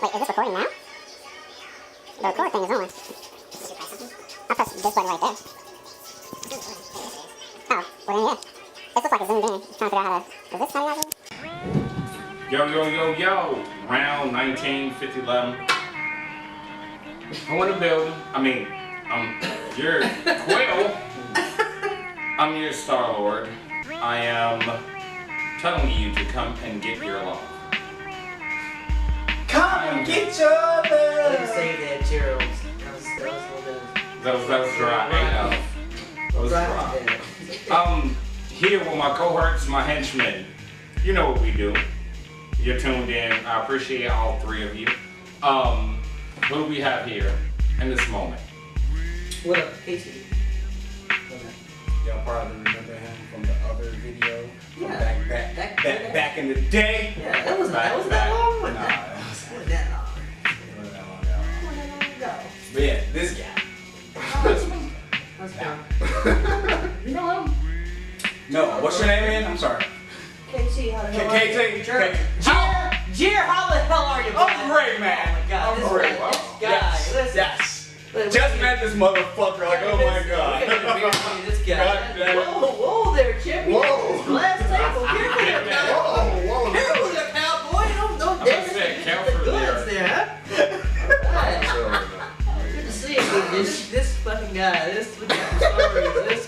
Wait, is this recording now? The record thing is on. I pressed this button right there. Oh, well then yeah. This looks like it's zoomed in. I'm trying to figure out how to... Is this how you guys do? Yo. Round 19, 50-11. I'm in the building. You're Quill. I'm your Star-Lord. I am telling you to come and get your love. Come and get your love. Let me say that, Gerald. That was a little bit. That was dry. That was dry. I'm here with my cohorts, my henchmen. You know what we do. You're tuned in. I appreciate all three of you. What do we have here in this moment? What up, Casey? Y'all probably remember him from the other video. Yeah. Back in the day. Yeah, that wasn't that long. Nah, That wasn't that long ago. But yeah, this guy. That's fine. You know him? No, what's your name again? I'm sorry. KT, how the hell are you? KT. Jer, how the hell are you, man? I'm great, man. Oh my God, I'm great. This guy, listen. Yes. Look, Just met this motherfucker. Like, oh my God. This guy. Whoa there, champion. Whoa. Glass table. Careful there, cowboy. Whoa. Careful there, cowboy. Don't dance the goods there, huh? Good to see you, this fucking guy. This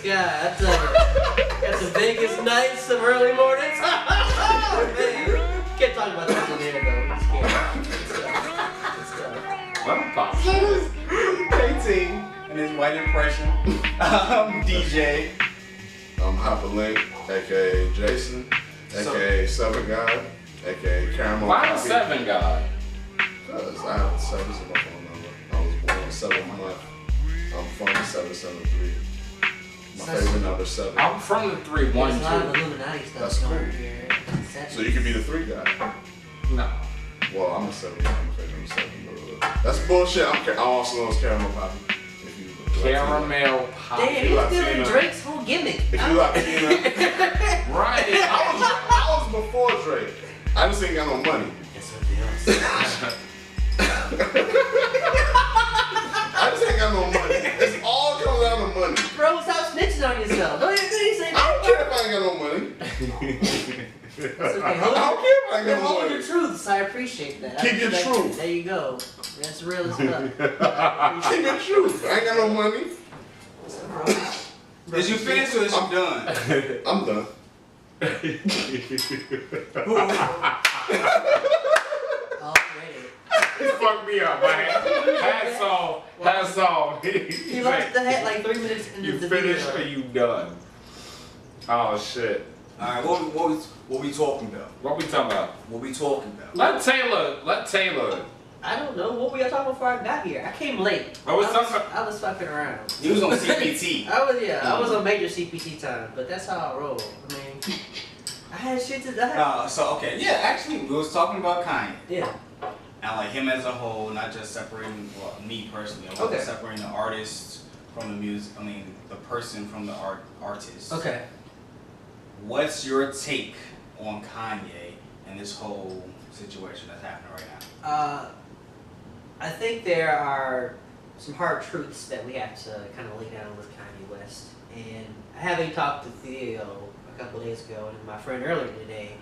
guy. I tell you. Got some Vegas nights, some early mornings. Oh, man. Can't talk about that in here, though. I'm scared. Well, pop. KT and his white impression. DJ. I'm Hyperlink, aka Jason, aka Seven God, aka Caramel. Why the Coffee. 7 God? Because I have 7 as my phone number. I was born 7th month. I'm from 773. My favorite number 7. I'm from the 3, 1, There's a lot of 2. Illuminati stuff That's going cool. here. So you could be the 3 guy. No. Well, I'm a 7. I'm a favorite number 7. That's bullshit. I also know it's Caramel Poppy. If you Caramel pop. Damn, he's Latino. stealing Drake's whole gimmick. If you Latina. Right. I was before Drake. I just ain't got no money. That's what they are. I just ain't got no money. It's all comes down to money. Bro, stop snitching on yourself. Don't you say I that? don't care if I ain't got no money. That's okay. I don't care if I ain't You're got no holding money. your truths. I appreciate that. Keep your truth. There you go. That's real as fuck. Keep your truth. I ain't got no money. Did you finish or is you done? I'm done. Already. He fucked me up, man. Hats off. He lost the hat like 3 minutes into You the finished or video. you done? Oh shit. Alright, what we talking about? What we talking about? What we talking about? Let Taylor. I don't know. What were y'all talking before I got here? I came late. I was talking about- I was fucking around. He was on CPT. I was on major CPT time, but that's how I roll. I mean, I had shit to die. Actually, we was talking about Kanye. Yeah. And like him as a whole, not just separating, well, me personally, I wasn't Okay. separating the artist from the music, the person from the artist. Okay. What's your take on Kanye and this whole situation that's happening right now? I think there are some hard truths that we have to kind of lay down with Kanye West. And having talked to Theo a couple days ago and my friend earlier today,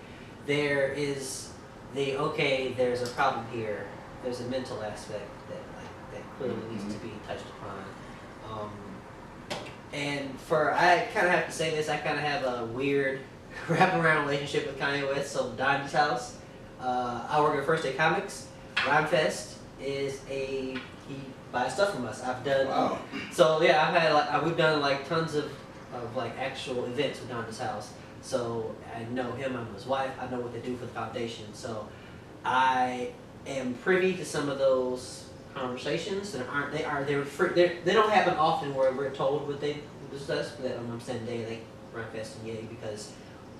there's a problem here. There's a mental aspect that clearly needs to be touched upon. And I kind of have to say this, I kind of have a weird wraparound relationship with Kanye West. So Donnie's house, I work at First Day Comics. Rhymefest is he buys stuff from us. Wow. So yeah, we've done like tons of like actual events with Donnie's house. So I know him, I know his wife, I know what they do for the foundation. So I am privy to some of those conversations that they don't happen often where we're told what they discuss. But I'm saying they Rhymefest and Yay because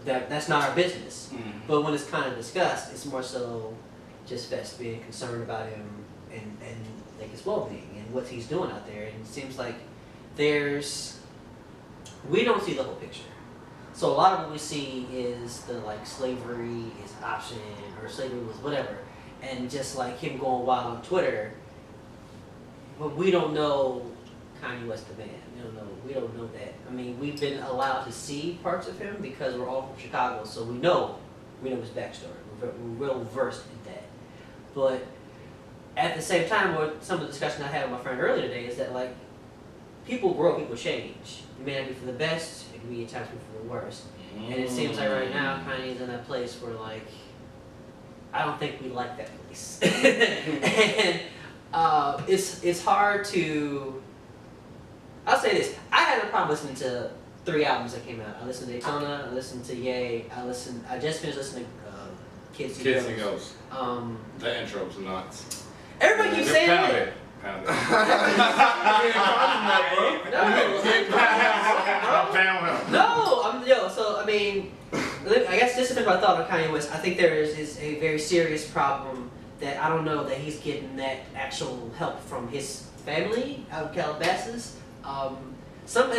that's not our business. But when it's kind of discussed, it's more so just Fest being concerned about him and like his well-being and what he's doing out there. And it seems like we don't see the whole picture. So a lot of what we see is the like slavery is option or slavery was whatever. and just like him going wild on Twitter. But we don't know Kanye West the man. We don't know that. I mean, we've been allowed to see parts of him because we're all from Chicago, so we know his backstory. We're real versed in that. But at the same time, what some of the discussion I had with my friend earlier today is that like people grow, people change. It may not be for the best, it can be at times for the worst. And it seems like right now Kanye's in that place where like I don't think we like that place. And it's hard to. I'll say this: I had no problem listening to 3 albums that came out. I listened to Daytona, I listened to Ye, I just finished listening to Kids and Ghosts. The intro's nuts. Everybody keeps saying it. Pound No, so I mean, I guess this is my thought on Kanye West. I think there is a very serious problem that I don't know that he's getting that actual help from his family out of Calabasas. Some of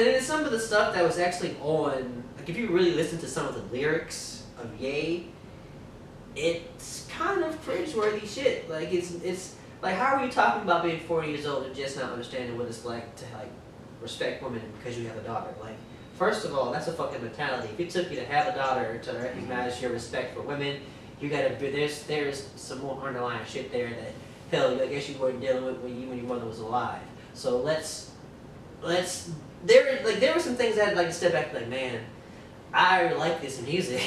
the stuff that was actually on, like if you really listen to some of the lyrics of Ye, it's kind of cringeworthy shit. Like it's like, how are you talking about being 40 years old and just not understanding what it's like to like respect women because you have a daughter? Like, first of all, that's a fucking mentality. If it took you to have a daughter to recognize your respect for women, you gotta there's some more underlying shit there that hell I guess you weren't dealing with when your mother was alive. So there were some things that I'd like to step back and like, man, I like this music.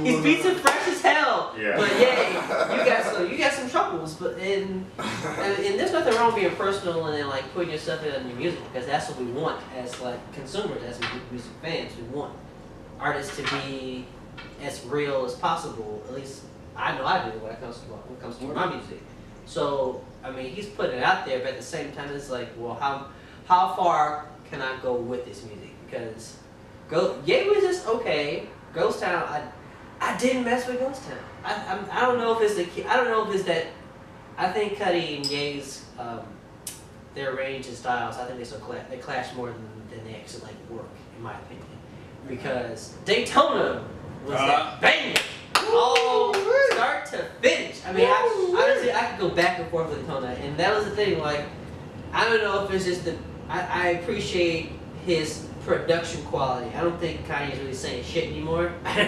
His beats are fresh as hell. Yeah. But yeah, you got some troubles. But and there's nothing wrong with being personal and then like putting yourself in your music because that's what we want as like consumers, as music fans. We want artists to be as real as possible. At least I know I do when it comes to my music. So I mean, he's putting it out there, but at the same time, it's like, well, how far can I go with this music? Because Ye was just okay. Ghost Town, I didn't mess with Ghost Town. I don't know if it's that. I think Cudi and Ye's their range and styles. I think they clash more than they actually like work, in my opinion. Because Daytona was that bang, all start to finish. I mean, honestly, I could go back and forth with Daytona, and that was the thing. Like, I don't know if it's just I appreciate his production quality. I don't think Kanye's really saying shit anymore. I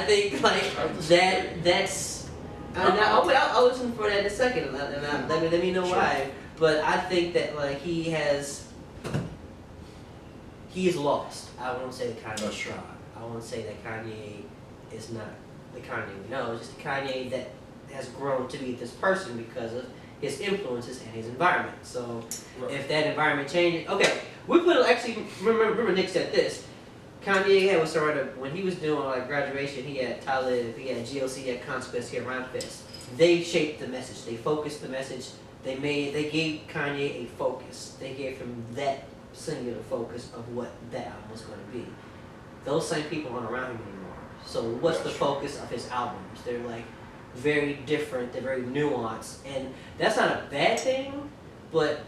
think like that's. I'll listen for that in a second, and let me know why. But I think that like he is lost. I won't say that Kanye's strong. I won't say that Kanye is not the Kanye we know. It's just the Kanye that has grown to be this person because of his influences and his environment. So if that environment changes, okay, we put actually remember Nick said this. Kanye was surrounded when he was doing like graduation. He had Talib, he had GLC, he had Consequence, he had Rhymefest. They shaped the message. They focused the message. They gave Kanye a focus. They gave him that singular focus of what that album was going to be. Those same people aren't around him anymore. So what's the focus of his albums? They're like very different. They're very nuanced, and that's not a bad thing. But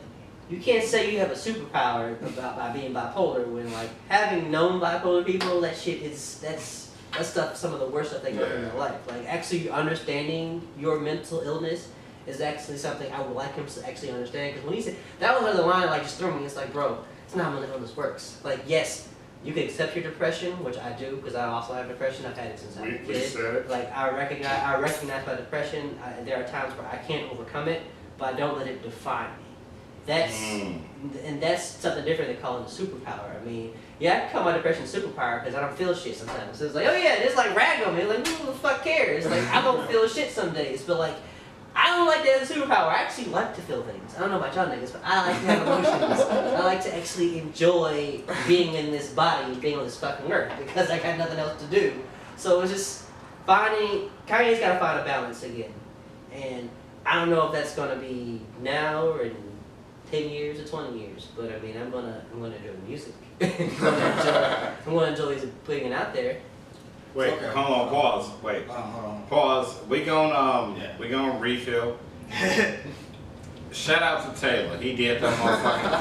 you can't say you have a superpower by being bipolar when like having known bipolar people, that shit is that's stuff, some of the worst stuff they go through in their life. Like actually understanding your mental illness is actually something I would like him to actually understand. Because when he said that was another line, like just threw me. It's like, bro, it's not how mental illness works. Like yes, you can accept your depression, which I do because I also have depression. I've had it since I was a kid. Like I recognize my depression. There are times where I can't overcome it, but I don't let it define me. That's something different than calling it a superpower. I mean, yeah, I can call my depression a superpower because I don't feel shit sometimes. So it's like, oh yeah, just like rag on me. Like who the fuck cares? Like I don't feel shit some days, but like I don't like that as a superpower. I actually like to feel things. I don't know about y'all niggas, but I like to have emotions. I like to actually enjoy being in this body and being on this fucking earth because I got nothing else to do. So it's just Kanye's got to find a balance again. And I don't know if that's going to be now or in 10 years or 20 years, but I mean, I'm gonna enjoy the music. I'm gonna enjoy putting it out there. Wait, Okay. hold on, pause. Wait, Hold on. pause. We gonna refill. Shout out to Taylor. He did that motherfucking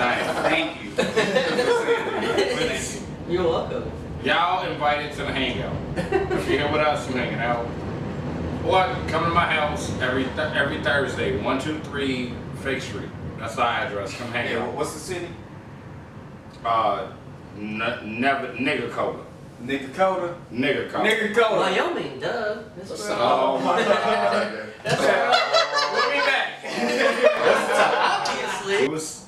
thing. Thank you. You're welcome. Y'all invited to the Hangout. If you're here with us, I'm hanging out. Well, come to my house every Thursday, 123 Fake Street. That's our address. Come hang Yeah, out. what's the city? Never nigga cola. Nigga Coda. Nigga cola. Nigga Coda. Wyoming, duh. That's where Oh my God. That's where We'll be back. obviously. It was.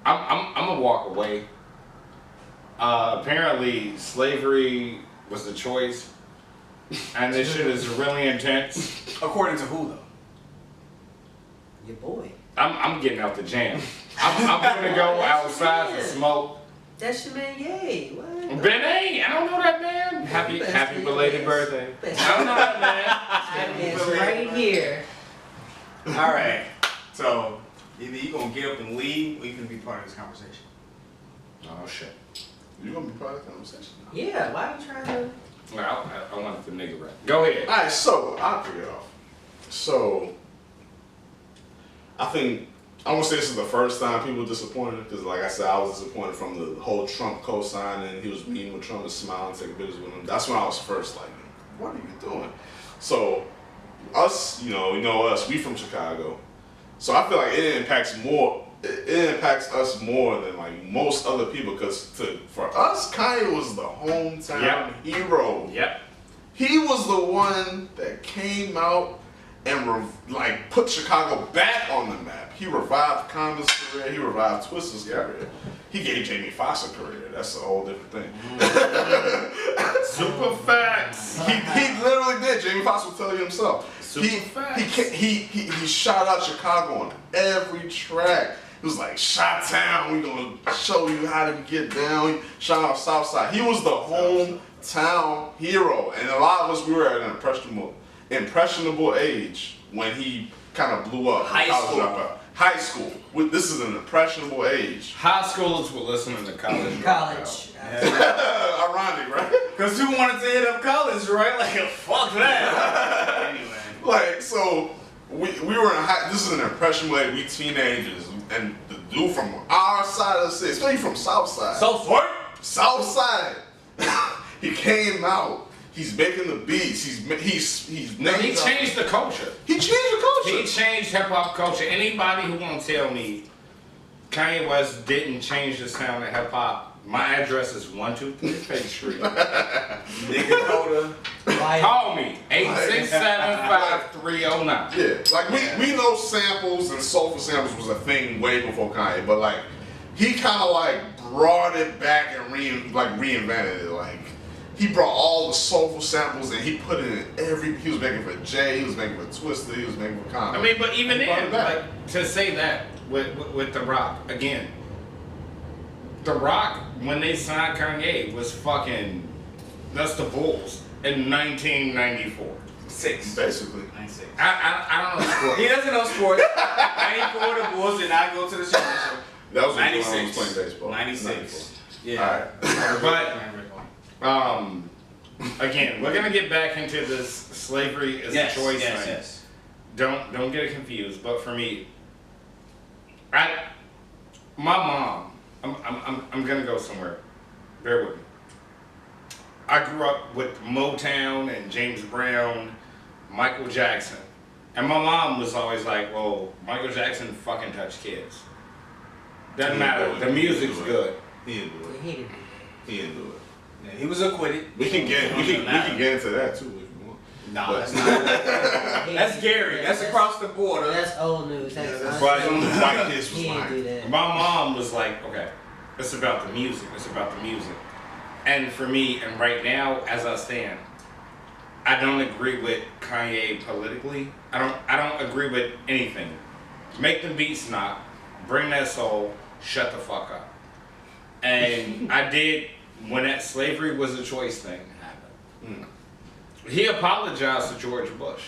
I'm gonna walk away. Apparently, slavery was the choice, and this shit is really intense. According to who though? Your boy. I'm getting out the jam. I'm gonna go outside to smoke. That's your man, yay. What? Ben A, I don't know that man. Happy belated birthday. I don't know that man. That man's right here. All right. So either you gonna get up and leave, or you can be part of this conversation. Oh shit. You gonna be part of the conversation? Yeah, why are you trying to? Well, I wanted the nigga right. Go ahead. Alright, so I'll pick it off. So I think I won't say this is the first time people were disappointed, because like I said, I was disappointed from the whole Trump co-sign and he was meeting with Trump and smiling, taking pictures with him. That's when I was first like, what are you doing? So us, you know us, we from Chicago. So I feel like it impacts us more than like most other people, because for us, Kanye was the hometown hero. Yep. He was the one that came out and put Chicago back on the map. He revived Connor's career. He revived Twister's career. He gave Jamie Foxx a career. That's a whole different thing. Super facts. He literally did. Jamie Foxx will tell you himself. He shot out Chicago on every track. It was like, Chi-Town, we gonna show you how to get down. Shout out Southside. He was the hometown hero. And a lot of us, we were at an impressionable age when he kind of blew up. High school. This is an impressionable age. High schoolers were listening to college. College. Ironic, right? Because who wanted to hit up college, right? Like, fuck that. Anyway. Like, so we were in this is an impressionable age. We teenagers, and the dude from our side of the city, especially from Southside. Southside. He came out. He's making the beats. He changed the culture. He changed the culture. He changed hip hop culture. Anybody who won't tell me Kanye West didn't change the sound of hip hop, my address is 123 Fake Street. Nigga Coda. Call me 867-5309. Yeah, like we know samples and soulful samples was a thing way before Kanye, but like he kind of like brought it back and reinvented it. Like he brought all the soulful samples and he put it in he was making for Jay, he was making for Twister, he was making for Kanye. I mean, but even then, like, to say that with The Rock, again, The Rock, when they signed Kanye, was fucking, that's the Bulls in 1994. Basically. 96. I don't know sports. He doesn't know sports. 94, the Bulls did not go to the championship. That was when 96. I was playing baseball. 96. Yeah. Alright. But, again, we're gonna get back into this slavery is a choice thing. Yes. Don't get it confused. But for me, my mom. I'm gonna go somewhere. Bear with me. I grew up with Motown and James Brown, Michael Jackson, and my mom was always like, "Well, Michael Jackson fucking touched kids. Doesn't matter. The music's good." He didn't do it. He didn't do it. Yeah, he was acquitted. We can get into that too if you want. No, But- that's not. That's Gary. That's across the border. That's old news. That's But White kids was he didn't do lying. that. my mom was like, "Okay, it's about the music. It's about the music." And for me, and right now, as I stand, I don't agree with Kanye politically. I don't agree with anything. Make the beats not, bring that soul, shut the fuck up. And I did when that slavery was a choice thing happened. He apologized to George Bush.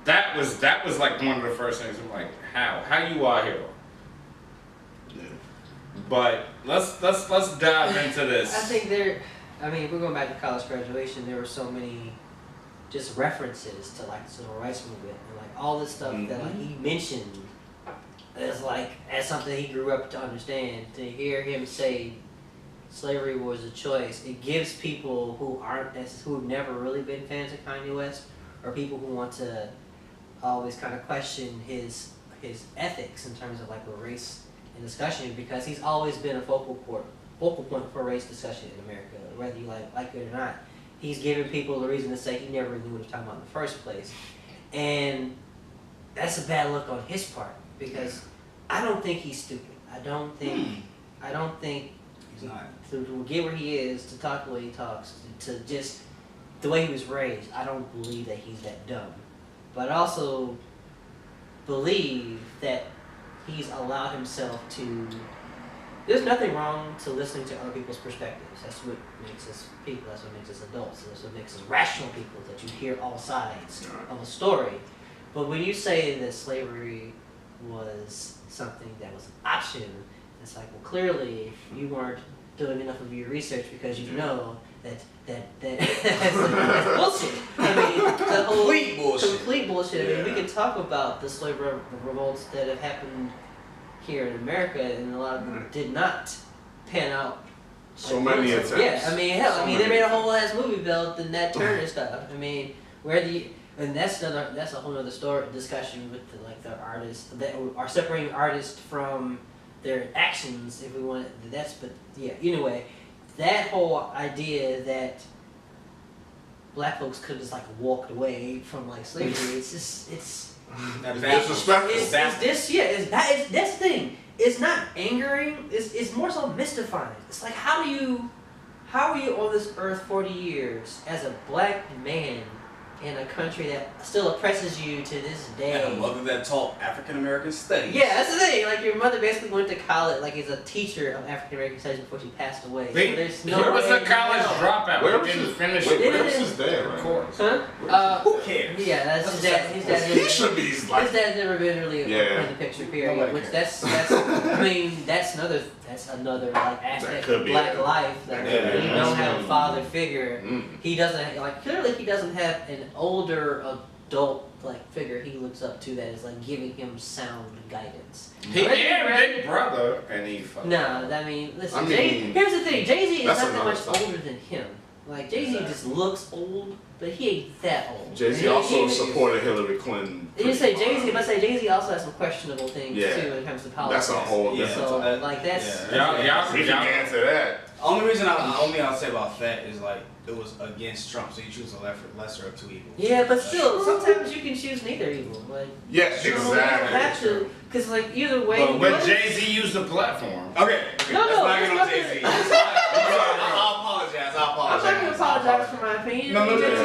That was like one of the first things. I'm like, how you are here? Yeah. But let's dive into this. I think if we're going back to college graduation, there were so many just references to like the civil rights movement and like all this stuff that like he mentioned as something he grew up to understand. To hear him say slavery was a choice, it gives people who've never really been fans of Kanye West, or people who want to always kind of question his ethics in terms of like a race and discussion, because he's always been a focal point for race discussion in America, whether you like it or not. He's given people a reason to say he never knew what he was talking about in the first place. And that's a bad look on his part, because I don't think he's stupid. I don't think He's not. to get where he is, to talk the way he talks, to just the way he was raised, I don't believe that he's that dumb. But I also believe that he's allowed himself to. There's nothing wrong to listening to other people's perspectives. That's what makes us people. That's what makes us adults. That's what makes us rational people, that you hear all sides of a story. But when you say that slavery was something that was an option, it's like, well, clearly you weren't doing enough of your research, because you know that's bullshit. I mean, the whole complete bullshit. I mean, we can talk about the slave revolts that have happened here in America, and a lot of them did not pan out. So many attempts. Yeah, I mean, hell, they made a whole ass movie built in that Turner stuff. I mean, and that's a whole other story discussion with the artists that are separating artists from their actions, if we want. But yeah, anyway, that whole idea that black folks could just walked away from slavery, it's disrespectful. That's the thing. It's not angering. It's more so mystifying. It's like, how are you on this earth 40 years as a black man in a country that still oppresses you to this day? And a mother that taught African American studies. Yeah, that's the thing. Your mother basically went to college, as a teacher of African American studies before she passed away. There was a college dropout. Where He didn't finish Where it. was his dad? Of course. Huh? Who cares? Yeah, that's his dad. His dad. He should be His dad's never been really in the picture. Period. Nobody Which cares. that's I mean that's another aspect could of be black it. life that Yeah, you don't have a father figure. He doesn't clearly he doesn't have an older adult figure he looks up to that is giving him sound guidance. He had a big brother, and he fucked. No, I mean, listen. I mean, here's the thing: Jay-Z is that's not that much another thing. older than him. Jay-Z just looks old, but he ain't that old. Jay-Z also supported Hillary Clinton. You say Jay-Z, but say Jay-Z also has some questionable things too when it comes to politics. That's a whole different. So that's Y'all We can answer that. Only reason I'll say about that is it was against Trump, so you choose the lesser of two evils. Yeah, but still, sometimes you can choose neither evil. Yeah, you don't have exactly. to, because either way. But Jay-Z used the platform. Okay. No, let's not it's get on Jay-Z. I apologize. I'm not gonna apologize for my opinion. No, Jay-Z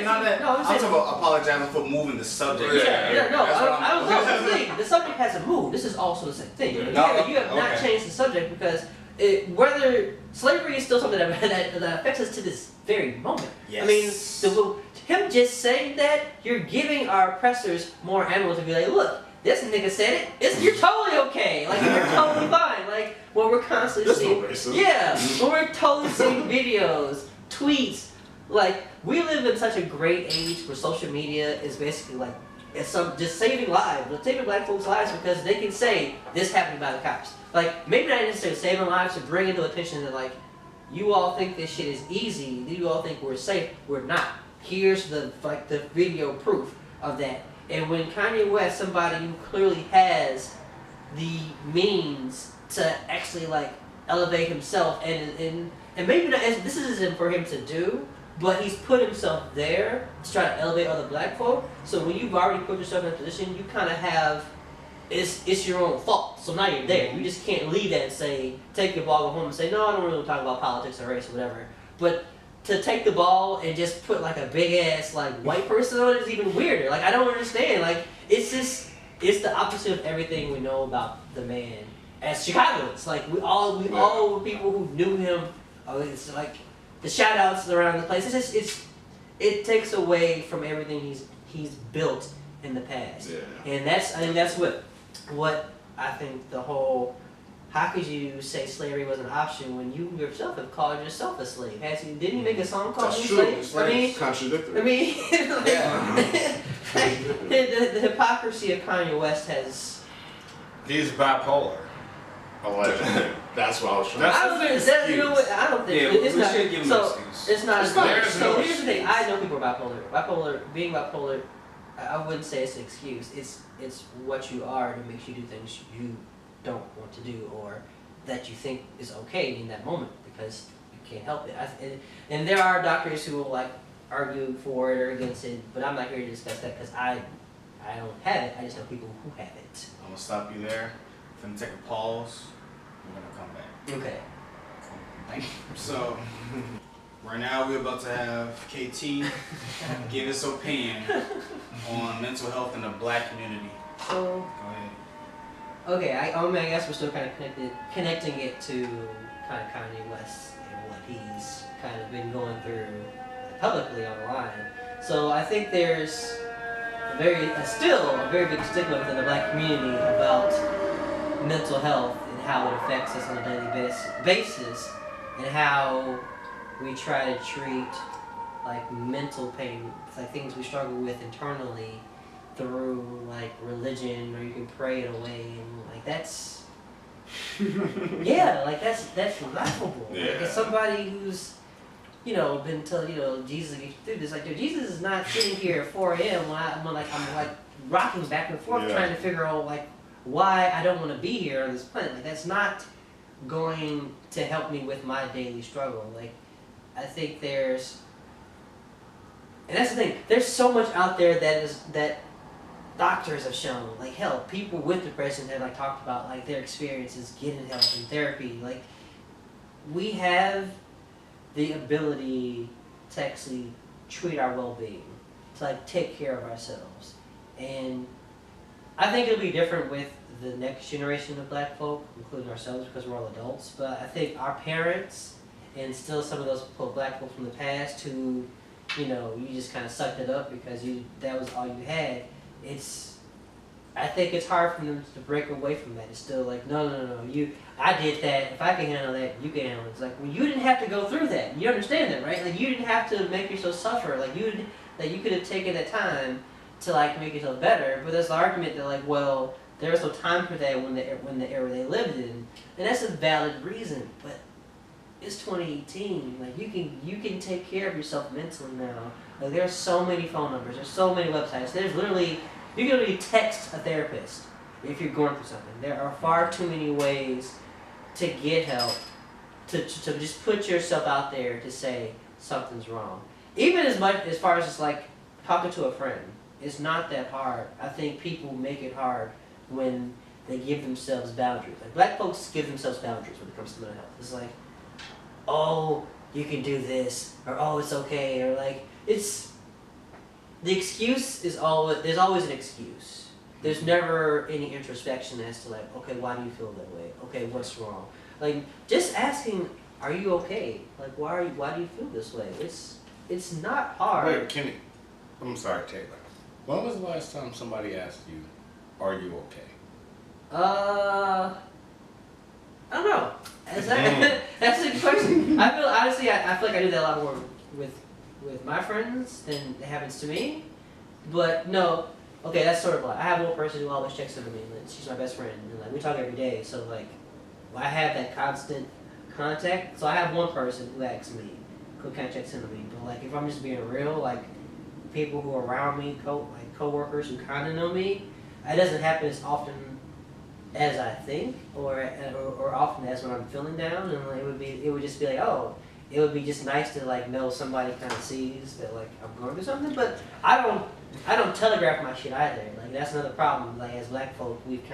not that. No, I'm talking about apologizing for moving the subject. That's the thing. The subject hasn't moved. This is also the same thing. You have not changed the subject, because whether slavery is still something that affects us to this very moment. Yes. I mean, him just saying that, you're giving our oppressors more ammo to be like, look, this nigga said it. You're totally okay. You're totally fine. When we're constantly seeing, when we're totally seeing videos, tweets. We live in such a great age where social media is basically it's just saving lives, but saving black folks' lives, because they can say this happened by the cops. Maybe not necessarily saving lives, to bring into attention that you all think this shit is easy. You all think we're safe. We're not. Here's the video proof of that. And when Kanye West, somebody who clearly has the means to actually elevate himself, and maybe not, this isn't for him to do, but he's put himself there to try to elevate other black folk. So when you've already put yourself in a position, you kind of have, it's your own fault. So now you're there. You just can't leave that and say, take your ball, go home and say, no, I don't really want to talk about politics or race or whatever. But to take the ball and just put a big ass white person on it is even weirder. I don't understand. It's the opposite of everything we know about the man as Chicagoans. We all were people who knew him. It's the shout outs around the place. It takes away from everything he's built in the past. Yeah. And that's what I think the whole. How could you say slavery was an option when you yourself have called yourself a slave? Didn't you make a song called That's "You true. Slave"? Contradictory. I mean, the hypocrisy of Kanye West has. He's bipolar. Allegedly. That's what I was trying That's- to I don't think that, you know what, I don't think Yeah, it's we not. should give him So an excuse. it's not. It's not- So there's no here's the thing. excuse. I know people are bipolar. Being bipolar, I wouldn't say it's an excuse. It's what you are that makes you do things you don't want to do or that you think is okay in that moment because you can't help it. And there are doctors who will like argue for it or against it, but I'm not here to discuss that because I don't have it. I just know people who have it. I'm gonna stop you there. I'm gonna take a pause. We're gonna come back. Okay. Thank you. So, right now we're about to have KT give his opinion on mental health in the black community. So. Go ahead. Okay, I guess we're still kind of connecting it to kind of Kanye West and what he's kind of been going through publicly online. So I think there's still a very big stigma within the black community about mental health and how it affects us on a daily basis and how we try to treat like mental pain, like things we struggle with internally through like religion, or you can pray it away, and like that's yeah, like that's laughable. Yeah. Like as somebody who's been told Jesus gets you through this, like dude, Jesus is not sitting here at 4 a.m. when I'm like rocking back and forth trying to figure out like why I don't want to be here on this planet. Like that's not going to help me with my daily struggle. Like I think and that's the thing. There's so much out there that doctors have shown. Like hell, people with depression have like talked about like their experiences getting help and therapy. Like we have the ability to actually treat our well-being, to like take care of ourselves, and I think it'll be different with the next generation of black folk, including ourselves because we're all adults. But I think our parents and still some of those black folk from the past who you just kind of sucked it up because that was all you had. I think it's hard for them to break away from that. It's still like, no, I did that. If I can handle that, you can handle it. It's like, well, you didn't have to go through that. You understand that, right? Like, you didn't have to make yourself suffer. Like, you could have taken that time to, like, make yourself better. But there's the argument that, like, well, there was no time for that when the era they lived in. And that's a valid reason. But it's 2018. Like, you can take care of yourself mentally now. Like, there's so many phone numbers. There's so many websites. You can literally text a therapist if you're going through something. There are far too many ways to get help, to just put yourself out there to say something's wrong. Even as far as just like talking to a friend, it's not that hard. I think people make it hard when they give themselves boundaries. Like black folks give themselves boundaries when it comes to mental health. It's like, oh, you can do this, or oh, it's okay, or like the excuse is there's always an excuse. There's never any introspection as to like, okay, why do you feel that way? Okay, what's wrong? Like just asking, are you okay? Like why do you feel this way? It's not hard. Wait, Kenny, I'm sorry, Taylor. When was the last time somebody asked you, are you okay? I don't know. That's a good question. I feel honestly, I feel like I do that a lot more with my friends than it happens to me. But no, okay, that's sort of like I have one person who always checks in with me. Like, she's my best friend, and like we talk every day. So like, I have that constant contact. So I have one person who asks me, who kind of checks in with me. But like, if I'm just being real, like people who are around me, coworkers who kind of know me, it doesn't happen as often as I think, or often as when I'm feeling down, and like, it would just be like, oh, it would be just nice to like know somebody kind of sees that like I'm going through something. But I don't telegraph my shit either. Like that's another problem. Like as black folk, we've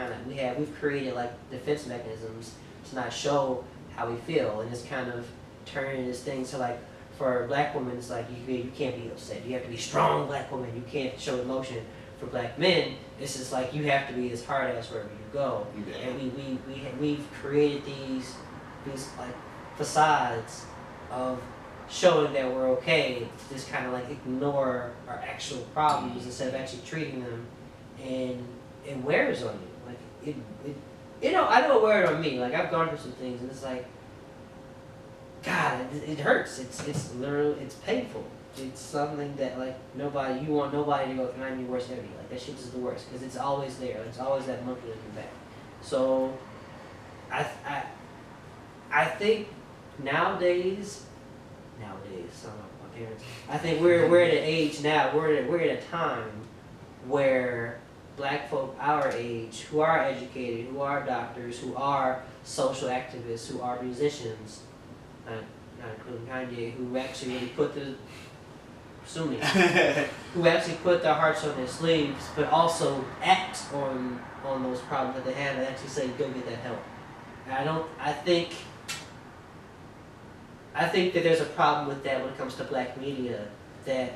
created like defense mechanisms to not show how we feel, and it's kind of turning this thing to like for black women, it's like you can't be upset. You have to be strong black woman. You can't show emotion. For black men, it's just like you have to be this hard ass wherever you go. Yeah. And we've created these like facades of showing that we're okay, to just kind of like ignore our actual problems instead of actually treating them, and it wears on you. Like I know it wears on me. Like I've gone through some things, and it's like, God, it hurts. It's literally painful. It's something that like you want nobody to go through, not your worst enemy. Like that shit is the worst because it's always there. It's always that monkey on your back. So, I think nowadays, I don't know, my parents. I think we're at an age now. We're at a time where black folk our age, who are educated, who are doctors, who are social activists, who are musicians, not including Kanye, who actually really put the who actually put their hearts on their sleeves, but also act on those problems that they have and actually say, go get that help. And I think that there's a problem with that when it comes to black media, that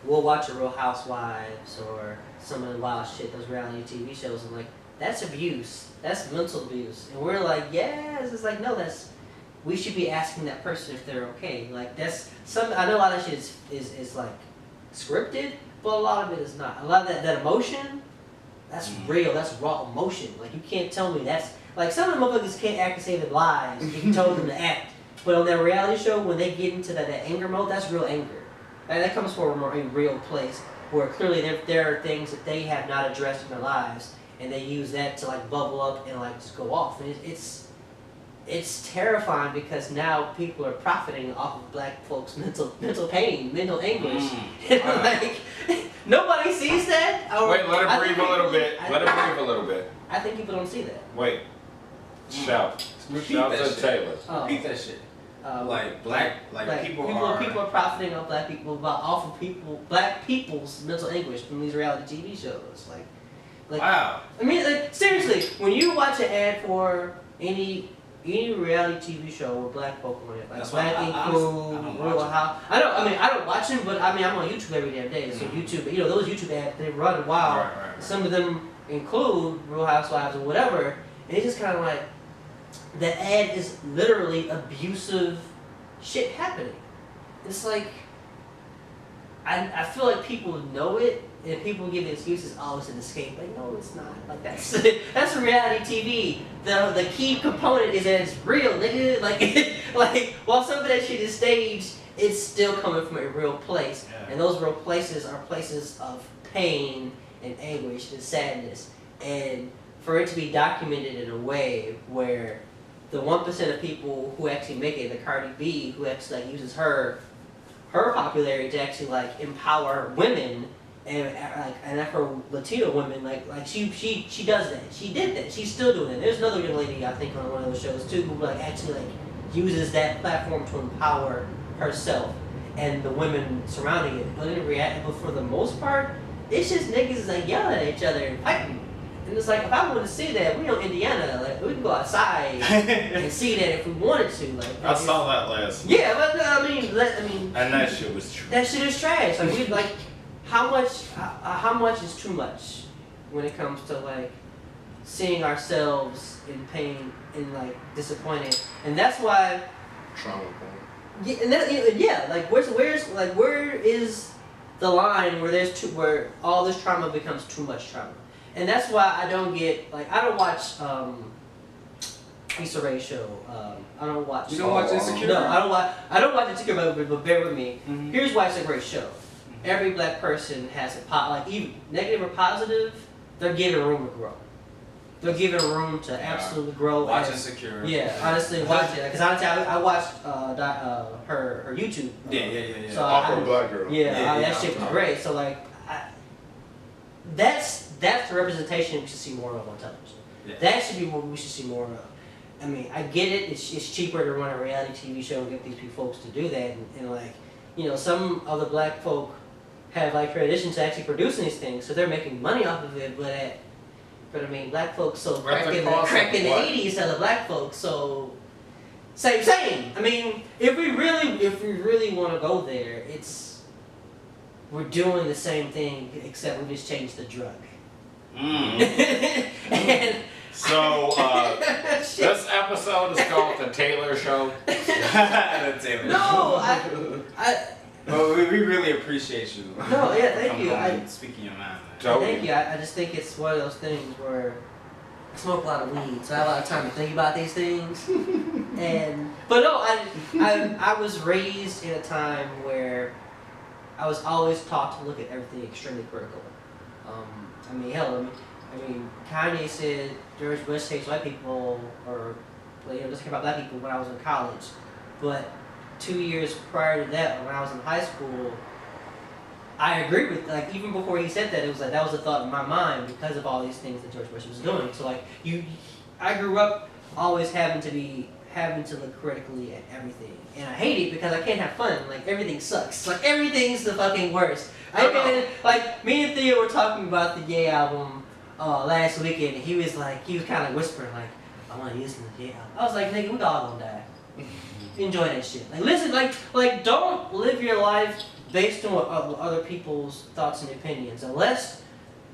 we'll watch a Real Housewives or some of the wild shit, those reality TV shows, and like, that's abuse, that's mental abuse. And we're like, yes, it's like, no, we should be asking that person if they're okay. Like, I know a lot of shit is like scripted, but a lot of it is not. A lot of that emotion, that's real, that's raw emotion. Like, you can't tell me that's, like, some of the motherfuckers can't act and save their lives if you told them to act. But on that reality show, when they get into that anger mode, that's real anger. And that comes from a real place where clearly there are things that they have not addressed in their lives, and they use that to like bubble up and like just go off. And it's terrifying because now people are profiting off of black folks' mental pain, mental anguish. Like, nobody sees that. Wait, let her breathe a little bit. Let her breathe a little bit. I think people don't see that. Wait. Shout. Repeat Shout that to shit. Taylor. Repeat that shit. People are profiting off black people, off of black people's mental anguish from these reality TV shows. Like, wow. I mean, like, seriously, when you watch an ad for any reality TV show with black folk on it, like Black Equal, Real House. I don't watch them, but I mean, I'm on YouTube every damn day. So YouTube, those YouTube ads, they run wild. Right. Some of them include Real Housewives or whatever, and it's just kind of like, the ad is literally abusive shit happening. It's like, I feel like people know it, and people give excuses, oh, it's an escape. Like, no, it's not. Like, that's reality TV. The key component is that it's real, nigga. Like while some of that shit is staged, it's still coming from a real place. Yeah. And those real places are places of pain and anguish and sadness. And for it to be documented in a way where the 1% of people who actually make it, the Cardi B, who actually like uses her popularity to actually like empower women and her Latino women, like she does that. She did that. She's still doing it. There's another young lady I think on one of those shows too who like actually like uses that platform to empower herself and the women surrounding it. But for the most part, it's just niggas like yelling at each other and fighting. And it's like, if I want to see that, we in Indiana, like we can go outside and see that if we wanted to. Like, I saw that last. Yeah, but I mean, and that shit was trash. That shit is trash. Like we like, how much is too much when it comes to like seeing ourselves in pain and like disappointed, and that's why. Trauma porn. Yeah, and like where is the line where all this trauma becomes too much trauma? And that's why I don't watch Issa Rae's show. I don't watch. You don't watch Insecure? No, I don't watch Insecure, but bear with me. Mm-hmm. Here's why it's a great show. Every black person has even negative or positive, they're given room to grow. They're given room to absolutely grow. Watch Insecure. Yeah, honestly, watch it. Because honestly, I watched her YouTube. Yeah. So Awkward Black Girl. That shit was great. So like, that's the representation we should see more of on television. Yeah. That should be what we should see more of. I mean, I get it. It's cheaper to run a reality TV show and get these folks to do that, and like, some of the black folk have like tradition to actually producing these things, so they're making money off of it. But I mean, black folks sold crack in the 80s to the black folks, so same. I mean, if we really want to go there, we're doing the same thing except we just changed the drug. And so this episode is called The Taylor Show. The Taylor Show. Well, we really appreciate you. No, yeah, thank you. Speaking your mind. Thank you. I just think it's one of those things where I smoke a lot of weed, so I have a lot of time to think about these things. But no, I was raised in a time where I was always taught to look at everything extremely critical. I mean, Kanye said George Bush hates white people, or just care about black people when I was in college. But 2 years prior to that, when I was in high school, I agree with, like, even before he said that, it was like, that was a thought in my mind because of all these things that George Bush was doing. So, like, I grew up always having to look critically at everything. And I hate it because I can't have fun. Like, everything sucks. Like, everything's the fucking worst. Like, me and Theo were talking about the Ye album last weekend, and he was kind of whispering, like, I want to listen to the Ye album. I was like, nigga, we all gonna die. Enjoy that shit. Like, listen, like, don't live your life based on what other people's thoughts and opinions. Unless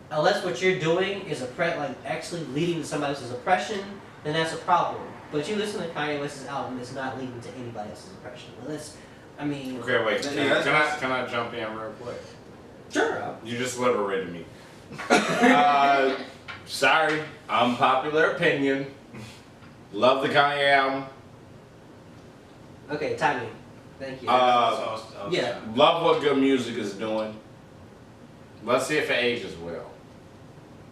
what you're doing is actually leading to somebody else's oppression, then that's a problem. But you listen to Kanye West's album, it's not leading to anybody else's oppression. Okay, wait. Can I jump in real quick? Sure. You just liberated me. Sorry, unpopular opinion. Love the Kanye album. Okay, timing. Thank you. Yeah. Love what good music is doing. Let's see if it ages well.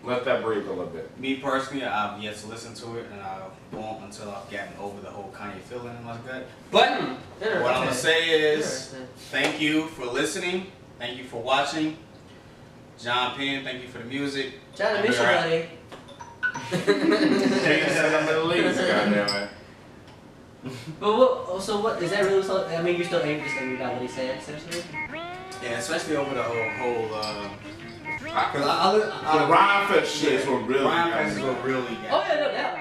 Let that breathe a little bit. Me personally, I've yet to listen to it, and I won't until I've gotten over the whole Kanye feeling in my gut. But what I'm gonna say is, thank you for listening. Thank you for watching. John Penn, thank you for the music. John, I miss you, buddy. Goddammit. But what is that really? So, I mean, you're still angry about what he said, essentially. Yeah, especially over the whole. The Rhyme Fest shits were really. Rhyme Fest is what really got. Oh yeah, no doubt.